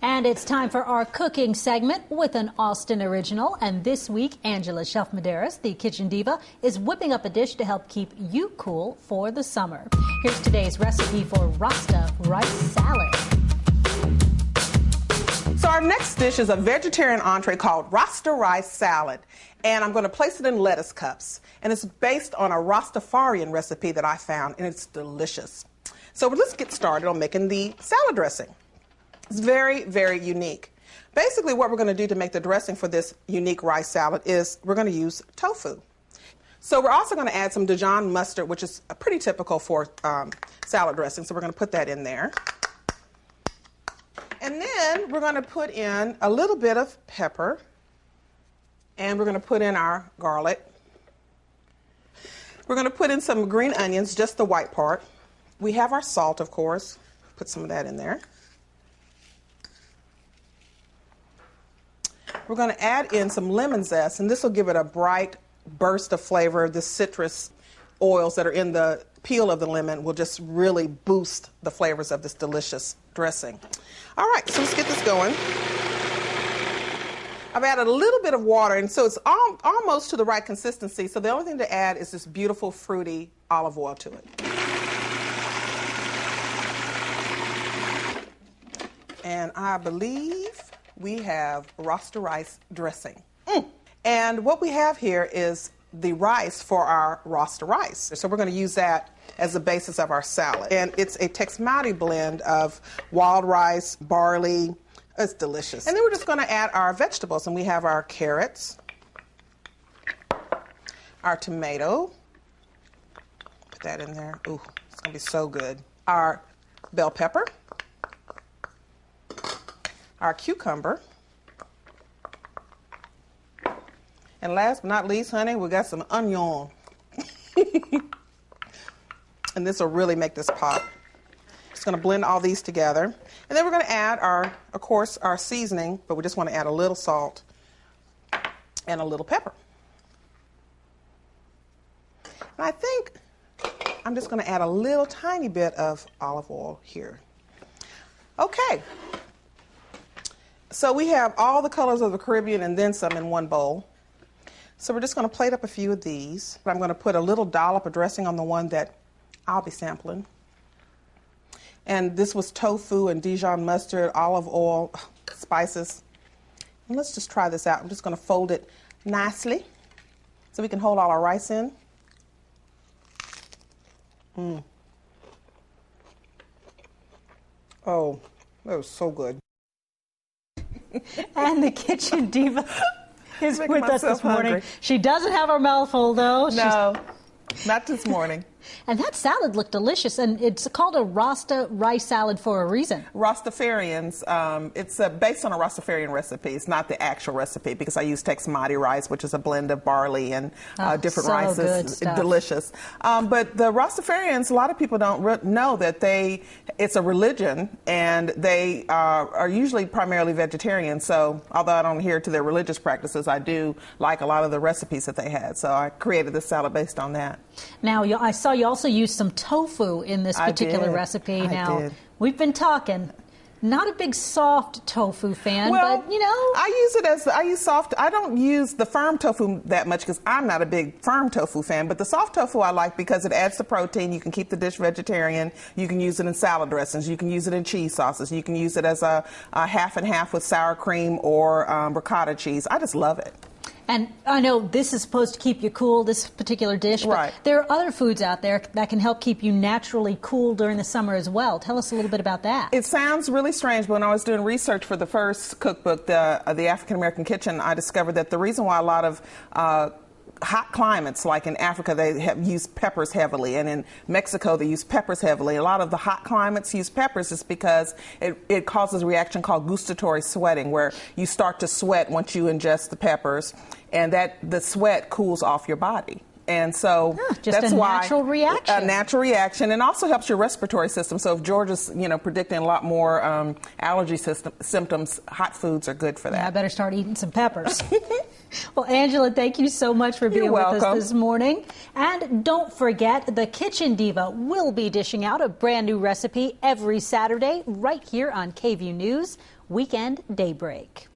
And it's time for our cooking segment with an Austin original. And this week, Angela Medearis, the Kitchen Diva, is whipping up a dish to help keep you cool for the summer. Here's today's recipe for Rasta Rice Salad. So our next dish is a vegetarian entree called Rasta Rice Salad. And I'm going to place it in lettuce cups. And it's based on a Rastafarian recipe that I found, and it's delicious. So let's get started on making the salad dressing. It's very, very unique. Basically, what we're going to do to make the dressing for this unique rice salad is we're going to use tofu. So we're also going to add some Dijon mustard, which is pretty typical for salad dressing. So we're going to put that in there. And then we're going to put in a little bit of pepper. And we're going to put in our garlic. We're going to put in some green onions, just the white part. We have our salt, of course. Put some of that in there. We're going to add in some lemon zest, and this will give it a bright burst of flavor. The citrus oils that are in the peel of the lemon will just really boost the flavors of this delicious dressing. All right, so let's get this going. I've added a little bit of water, and so it's almost to the right consistency. So the only thing to add is this beautiful, fruity olive oil to it. And I believe we have Rasta rice dressing. And what we have here is the rice for our Rasta rice. So we're going to use that as the basis of our salad. And it's a Tex-Mex blend of wild rice, barley. It's delicious. And then we're just going to add our vegetables. And we have our carrots, our tomato. Put that in there. Ooh, it's going to be so good. Our bell pepper. Our cucumber. And last but not least, honey, we got some onion. And this will really make this pop. Just going to blend all these together. And then we're going to add of course, our seasoning, but we just want to add a little salt and a little pepper. And I think I'm just going to add a little tiny bit of olive oil here. Okay. So we have all the colors of the Caribbean and then some in one bowl. So we're just going to plate up a few of these. I'm going to put a little dollop of dressing on the one that I'll be sampling. And this was tofu and Dijon mustard, olive oil, spices. And let's just try this out. I'm just going to fold it nicely so we can hold all our rice in. Oh, that was so good. And the Kitchen Diva is with us this morning. Hungry. She doesn't have her mouth full, though. No, not this morning. And that salad looked delicious, and it's called a Rasta Rice Salad for a reason. Rastafarians, it's based on a Rastafarian recipe. It's not the actual recipe because I use Tex-Mex rice, which is a blend of barley and different so rices. Good stuff. Delicious. But the Rastafarians, a lot of people don't know that it's a religion, and they are usually primarily vegetarian. So although I don't adhere to their religious practices, I do like a lot of the recipes that they had. So I created this salad based on that. Now, I saw you also used some tofu in this particular recipe. Now, we've been talking. Not a big soft tofu fan, well, but, you know. I use soft. I don't use the firm tofu that much because I'm not a big firm tofu fan, but the soft tofu I like because it adds the protein. You can keep the dish vegetarian. You can use it in salad dressings. You can use it in cheese sauces. You can use it as a half and half with sour cream or ricotta cheese. I just love it. And I know this is supposed to keep you cool, this particular dish, but right. There are other foods out there that can help keep you naturally cool during the summer as well. Tell us a little bit about that. It sounds really strange, but when I was doing research for the first cookbook, the African American Kitchen, I discovered that the reason why a lot of hot climates, like in Africa, they have used peppers heavily, and in Mexico, they use peppers heavily. A lot of the hot climates use peppers is because it causes a reaction called gustatory sweating, where you start to sweat once you ingest the peppers, and the sweat cools off your body. And so just that's a why natural reaction. A natural reaction, and also helps your respiratory system. So if Georgia's, predicting a lot more allergy symptoms, hot foods are good for that. Yeah, I better start eating some peppers. Well, Angela, thank you so much for being with us this morning. And don't forget, the Kitchen Diva will be dishing out a brand new recipe every Saturday right here on KVUE News Weekend Daybreak.